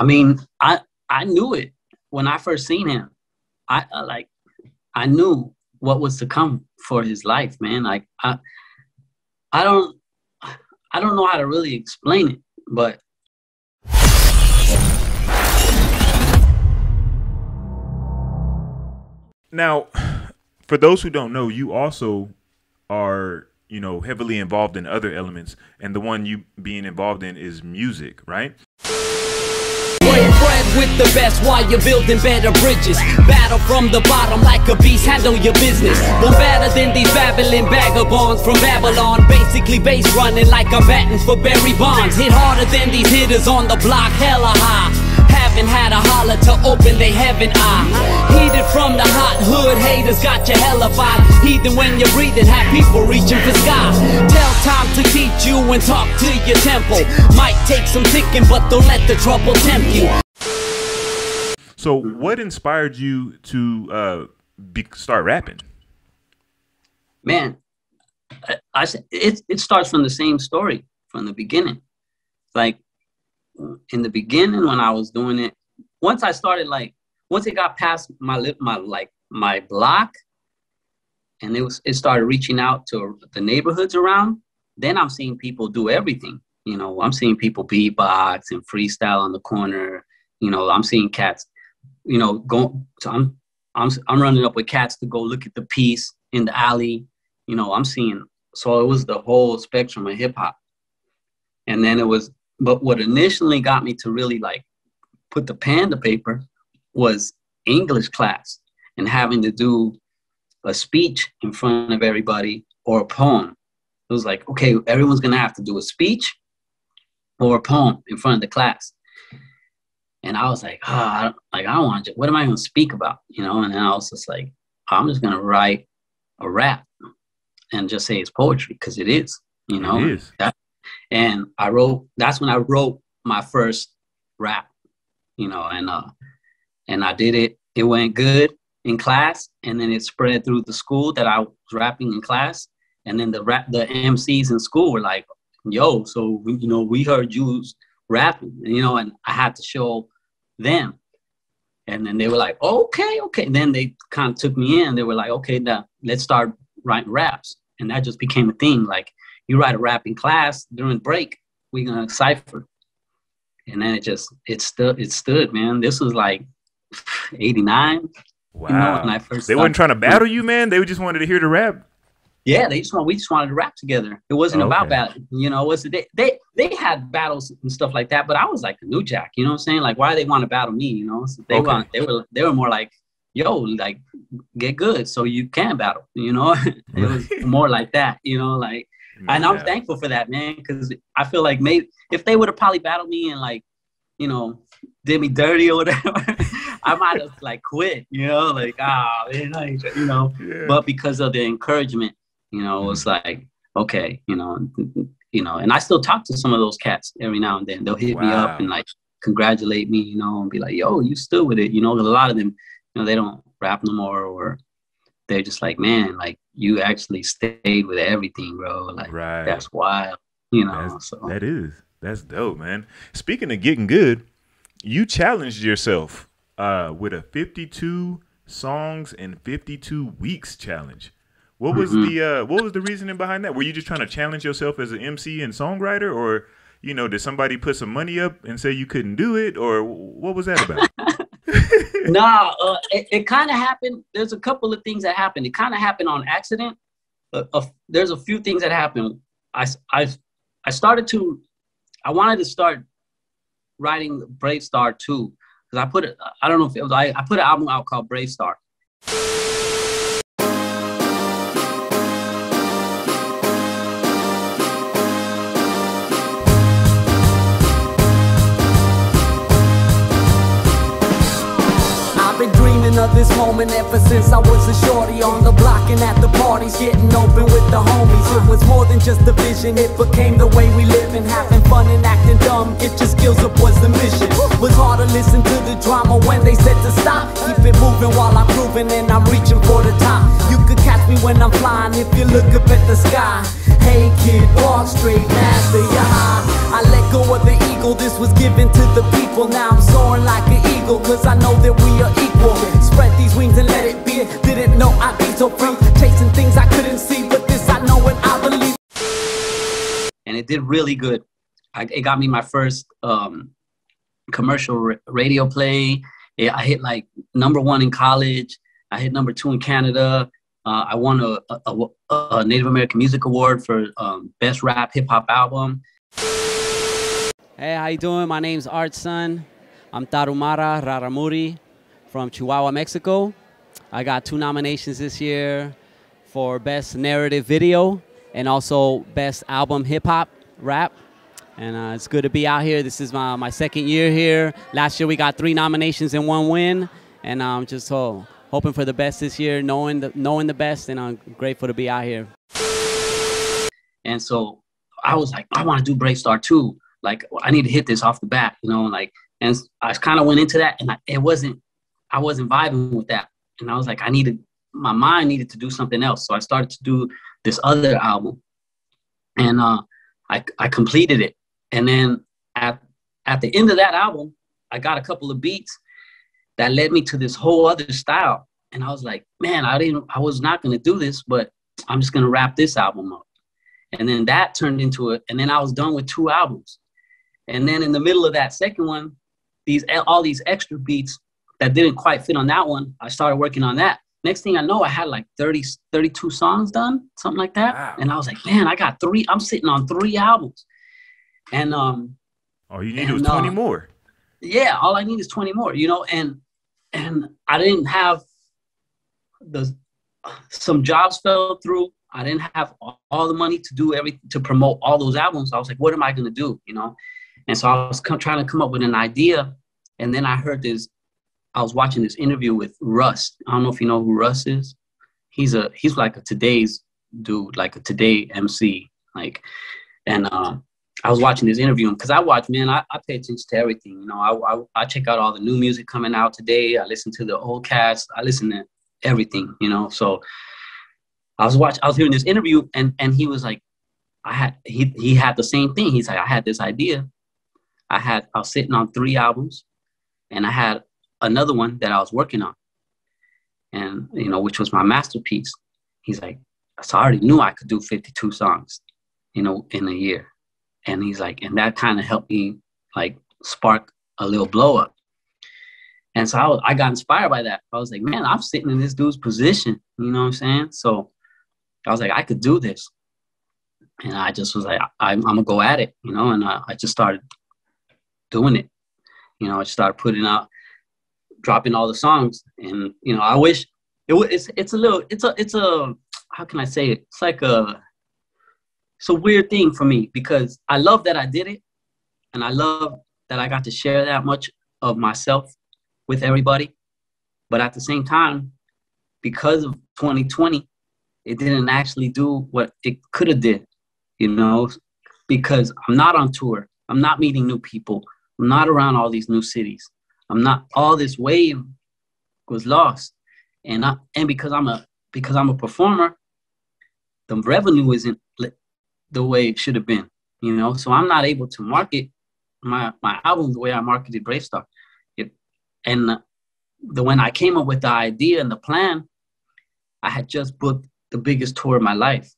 I mean, I knew it when I first seen him. I knew what was to come for his life, man. Like I don't know how to really explain it, but now, for those who don't know, you also are, you know, heavily involved in other elements, and the one you being involved in is music, right? Bread with the best while you're building better bridges. Battle from the bottom like a beast, handle your business. No better than these babbling vagabonds from Babylon. Basically base running like I'm batting for Barry Bonds. Hit harder than these hitters on the block, hella high. Haven't had a holler to open they heaven eye. Heated from the hot hood, haters got you hellified. Heathen when you're breathing, have people reaching for sky. Tell time to teach you and talk to your temple. Might take some thinking, but don't let the trouble tempt you. So what inspired you to start rapping? Man, it starts from the same story from the beginning. Like, in the beginning when I was doing it, once I started, like, once it got past my block and it started reaching out to the neighborhoods around, then I'm seeing people do everything. You know, I'm seeing people beatbox and freestyle on the corner. You know, I'm seeing cats, you know, so I'm running up with cats to go look at the piece in the alley. You know, I'm seeing, so it was the whole spectrum of hip hop. And then it was, but what initially got me to really like put the pen to paper was English class and having to do a speech in front of everybody or a poem. It was like, okay, everyone's going to have to do a speech or a poem in front of the class. And I was like, I don't want to, what am I going to speak about? You know? And then I was just like, I'm just going to write a rap and just say it's poetry, because it is, you know? It is. And that's when I wrote my first rap, you know, and I did it. It went good in class, and then it spread through the school that I was rapping in class. And then the MCs in school were like, yo, so, you know, we heard you rapping, you know, and I had to show them. And then they were like, okay. And then they kind of took me in. They were like, okay, now let's start writing raps. And that just became a thing. Like, you write a rap in class during break, we're gonna Cypher. And then it stood, man. This was like 89. Wow. You know, when I first they weren't trying to battle you, man. They just wanted to hear the rap. Yeah, we just wanted to rap together. It wasn't about battle. You know, they had battles and stuff like that, but I was like a new jack, you know what I'm saying? Like, why do they want to battle me, you know? So they were more like, yo, like, get good so you can battle, you know? It was more like that, you know, like. And I'm thankful for that, man, because I feel like maybe if they would have probably battled me and, like, you know, did me dirty or whatever, I might have, like, quit, you know, like, man, you know. Yeah. But because of the encouragement, you know, it's like, okay, you know, and I still talk to some of those cats every now and then. They'll hit me up and, like, congratulate me, you know, and be like, yo, you still with it, you know. A lot of them, you know, they don't rap no more, or they're just like, man, like, you actually stayed with everything, bro. Like, that's wild, you know. That's dope, man. Speaking of getting good, you challenged yourself with a 52 songs in 52 weeks challenge. What was the reasoning behind that? Were you just trying to challenge yourself as an MC and songwriter, or, you know, did somebody put some money up and say you couldn't do it, or what was that about? Nah, it kind of happened. There's a couple of things that happened. It kind of happened on accident. There's a few things that happened. I wanted to start writing Brave Star 2, because I don't know if it was, I put an album out called Brave Star. Of this moment ever since I was a shorty on the block and at the parties, getting open with the homies. It was more than just a vision, it became the way we live, and having fun and acting dumb. Get your skills up was the mission. Was hard to listen to the drama when they said to stop. Keep it moving while I'm proving and I'm reaching for the top. You could catch me when I'm flying if you look up at the sky. Hey kid, walk straight, master, I let go of the ego, this was given to the people. Now I'm soaring like an eagle, cause I know that we are equal. Spread these wings and let it be. Didn't know I'd be so free, chasing things I couldn't see, but this I know and I believe. And it did really good. It got me my first commercial radio play. I hit like #1 in college. I hit #2 in Canada. I won a Native American Music Award for Best Rap Hip Hop Album. Hey, how you doing? My name's Artson. I'm Tarumara Raramuri from Chihuahua, Mexico. I got 2 nominations this year for Best Narrative Video and also Best Album Hip Hop Rap. And it's good to be out here. This is my second year here. Last year we got 3 nominations and 1 win. And I'm just hoping for the best this year, knowing the best, and I'm grateful to be out here. And so I was like, I want to do BreakStar too. Like, I need to hit this off the bat, you know, like, and I kind of went into that, and I wasn't vibing with that. And I was like, my mind needed to do something else. So I started to do this other album, and I completed it. And then at the end of that album, I got a couple of beats that led me to this whole other style. And I was like, man, I was not going to do this, but I'm just going to wrap this album up. And then that turned into it. And then I was done with 2 albums. And then in the middle of that second one, all these extra beats that didn't quite fit on that one, I started working on that. Next thing I know, I had like 32 songs done, something like that. Wow. And I was like, man, I got 3. I'm sitting on 3 albums. And all you need was 20 more. Yeah, all I need is 20 more, you know, and I didn't have some jobs fell through. I didn't have all the money to do everything, to promote all those albums. I was like, what am I going to do, you know? And so I was trying to come up with an idea. And then I heard I was watching this interview with Russ. I don't know if you know who Russ is. He's like a today's dude, like a today MC, like, and I was watching this interview because I pay attention to everything. You know, I check out all the new music coming out today. I listen to the old cast. I listen to everything, you know. So I was hearing this interview, and he was like, he had the same thing. He's like, I had this idea. I was sitting on 3 albums, and I had another one that I was working on, and, you know, which was my masterpiece. He's like, so I already knew I could do 52 songs, you know, in a year. And he's like, and that kind of helped me like spark a little blow up. And so I got inspired by that. I was like, man, I'm sitting in this dude's position. You know what I'm saying? So I was like, I could do this. And I just was like, I'm going to go at it, you know, and I just started doing it. You know, I started dropping all the songs. And, you know, I wish it's a, how can I say it? It's a weird thing for me because I love that I did it. And I love that I got to share that much of myself with everybody. But at the same time, because of 2020, it didn't actually do what it could have did, you know, because I'm not on tour. I'm not meeting new people. I'm not around all these new cities. All this wave was lost. And because I'm a performer, the revenue isn't the way it should have been, you know? So I'm not able to market my album the way I marketed BreakStar. When I came up with the idea and the plan, I had just booked the biggest tour of my life.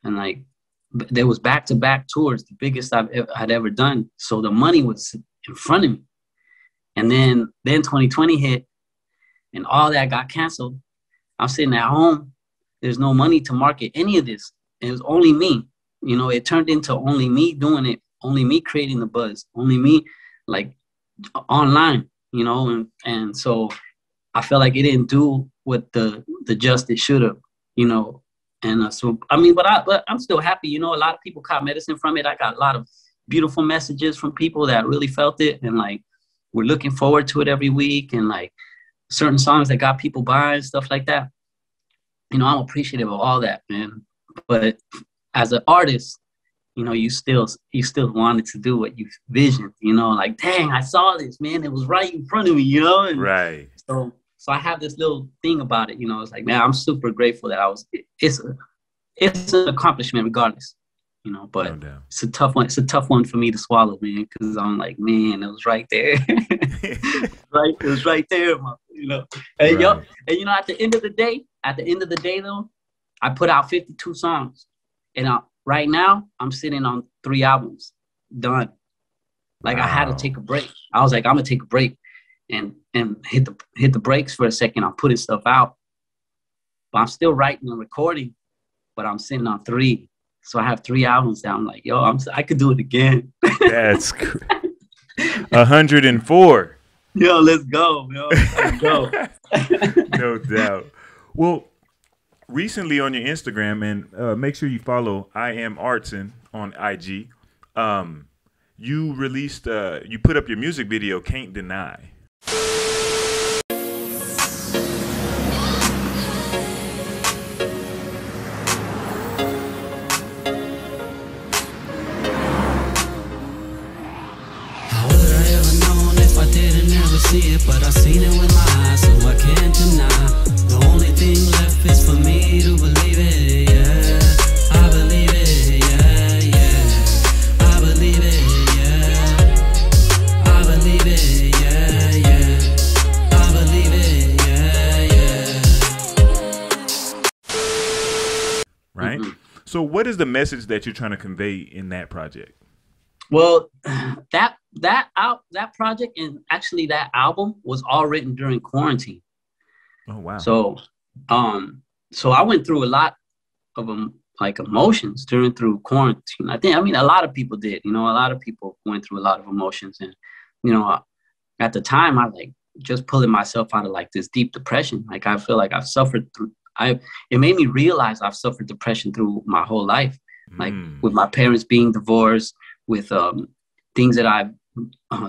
And like, there was back-to-back tours, the biggest I'd ever done. So the money was in front of me. And then 2020 hit and all that got canceled. I'm sitting at home. There's no money to market any of this. It was only me. You know, it turned into only me doing it, only me creating the buzz, only me like online, you know, and so I felt like it didn't do what the justice should have, you know, and so I mean, but I'm still happy, you know. A lot of people caught medicine from it. I got a lot of beautiful messages from people that really felt it, and like we're looking forward to it every week, and like certain songs that got people buying, stuff like that. You know, I'm appreciative of all that, man. But as an artist, you know, you still wanted to do what you visioned, you know, like, dang, I saw this, man. It was right in front of me, you know? And right. So I have this little thing about it, you know. It's like, man, I'm super grateful that it's an accomplishment regardless, you know, but No doubt. it's a tough one. It's a tough one for me to swallow, man, because I'm like, man, it was right there. Right, it was right there, you know. And Right. and you know, at the end of the day though, I put out 52 songs. And right now I'm sitting on 3 albums done. Like I had to take a break. I was like, I'm gonna take a break and hit the brakes for a second. I'm putting stuff out. But I'm still writing and recording, but I'm sitting on 3. So I have 3 albums that I'm like, yo, I could do it again. That's 104. Yo, let's go, yo. Let's go. No doubt. Well, recently on your Instagram, and make sure you follow I am Artson on IG. You released, you put up your music video, Can't Deny. See it, but I seen it with my eyes, so I can't deny. The only thing left is for me to believe it, yeah. I believe it, yeah, yeah. I believe it, yeah. I believe it, yeah, yeah. I believe it, yeah, yeah. Right? So what is the message that you're trying to convey in that project? Well, that project and actually that album was all written during quarantine. Oh wow! So I went through a lot of like emotions through quarantine. I mean a lot of people did. You know, a lot of people went through a lot of emotions, and you know, at the time I like just pulling myself out of like this deep depression. Like I feel like I've suffered through. It made me realize I've suffered depression through my whole life, like with my parents being divorced, with things that I've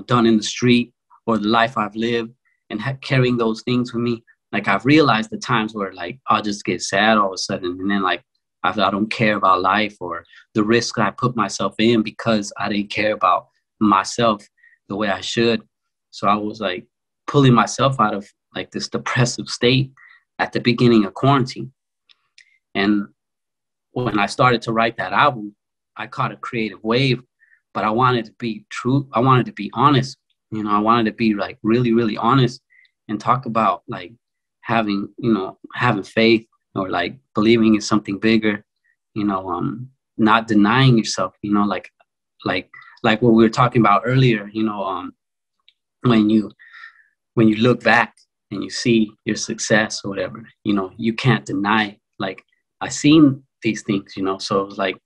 done in the street or the life I've lived, and carrying those things with me. Like I've realized the times where like I'll just get sad all of a sudden, and then like I don't care about life or the risk I put myself in because I didn't care about myself the way I should. So I was like pulling myself out of like this depressive state at the beginning of quarantine. And when I started to write that album, I caught a creative wave. But I wanted to be true. I wanted to be honest. You know, I wanted to be like really, really honest and talk about like having faith or like believing in something bigger, you know, not denying yourself, you know, like what we were talking about earlier, you know, when you look back and you see your success or whatever, you know, you can't deny, like I seen these things, you know, so it was like,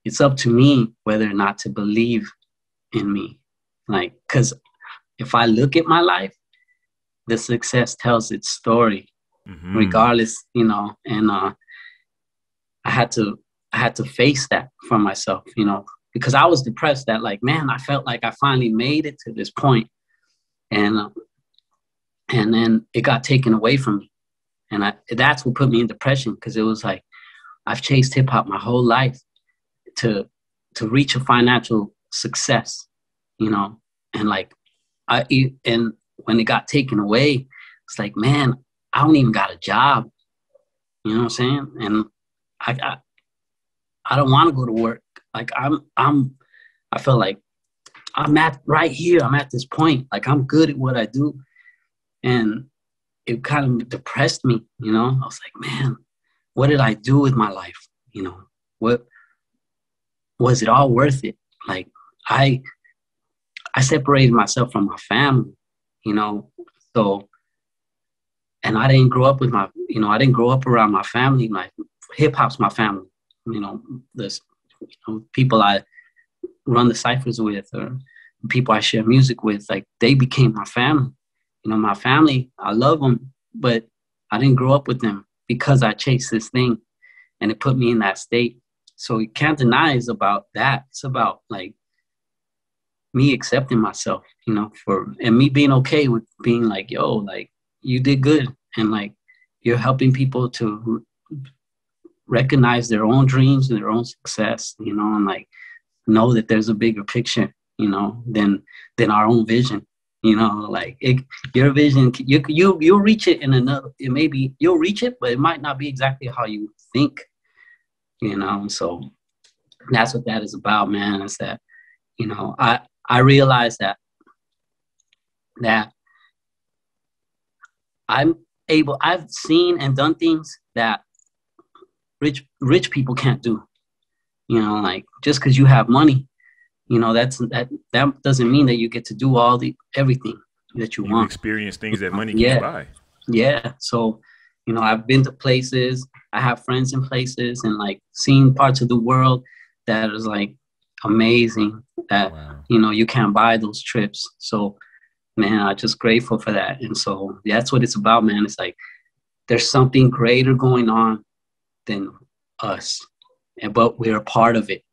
it's up to me whether or not to believe in me. Like, because if I look at my life, the success tells its story, regardless, you know, and I had to face that for myself, you know, because I was depressed that like, man, I felt like I finally made it to this point. And then it got taken away from me. And that's what put me in depression, because it was like, I've chased hip hop my whole life to reach a financial success, you know, and like and when it got taken away, it's like, man, I don't even got a job, you know what I'm saying? And I don't want to go to work. Like I feel like I'm right here. I'm at this point. Like I'm good at what I do, and it kind of depressed me, you know. I was like, man, what did I do with my life? You know, what was it all worth it? Like I separated myself from my family, you know, so, and I didn't grow up with I didn't grow up around my family. My hip hop's my family, you know, people I run the Cyphers with or people I share music with, like they became my family. You know, my family, I love them, but I didn't grow up with them because I chased this thing and it put me in that state. So you can't deny it's about that. It's about like me accepting myself, you know, and me being okay with being like, yo, like you did good. And like, you're helping people to recognize their own dreams and their own success, you know, and like know that there's a bigger picture, you know, than our own vision, you know, like your vision, you'll reach it in another, you'll reach it, but it might not be exactly how you think you know. So that's what that is about, man. Is that, you know, I realize that I've seen and done things that rich people can't do. You know, like just because you have money, you know, that doesn't mean that you get to do everything that you want. Experience things that money can't buy. Yeah. So, you know, I've been to places, I have friends in places, and like seen parts of the world that is like amazing that, you know, you can't buy those trips. So, man, I'm just grateful for that. And so that's what it's about, man. It's like there's something greater going on than us, but we're a part of it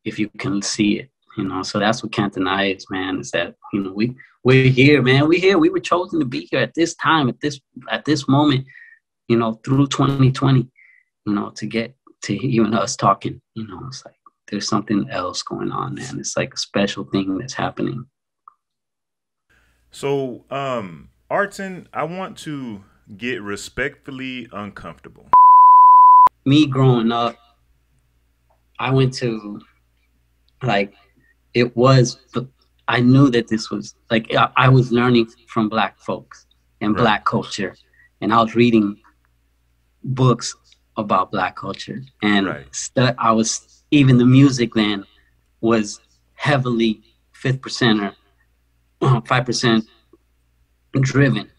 if you can see it, you know. So that's what Can't Deny is, man, is that, you know, we're here, man. We're here. We were chosen to be here at this time, at this moment, you know, through 2020, you know, to get to even us talking, you know. It's like there's something else going on, man. It's like a special thing that's happening. So, Artson, I want to get respectfully uncomfortable. Me growing up, I went to, like, I knew that this was, like, I was learning from Black folks and Black culture. And I was reading books about Black culture. And even the music then was heavily 5% 5% driven.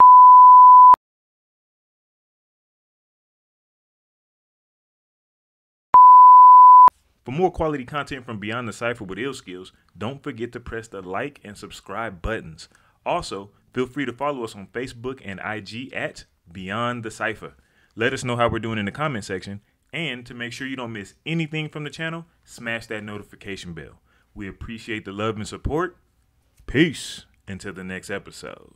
For more quality content from Beyond the Cypher with Illskillz, don't forget to press the like and subscribe buttons. Also, feel free to follow us on Facebook and IG at Beyond the Cypher. Let us know how we're doing in the comment section. And to make sure you don't miss anything from the channel, smash that notification bell. We appreciate the love and support. Peace. Until the next episode.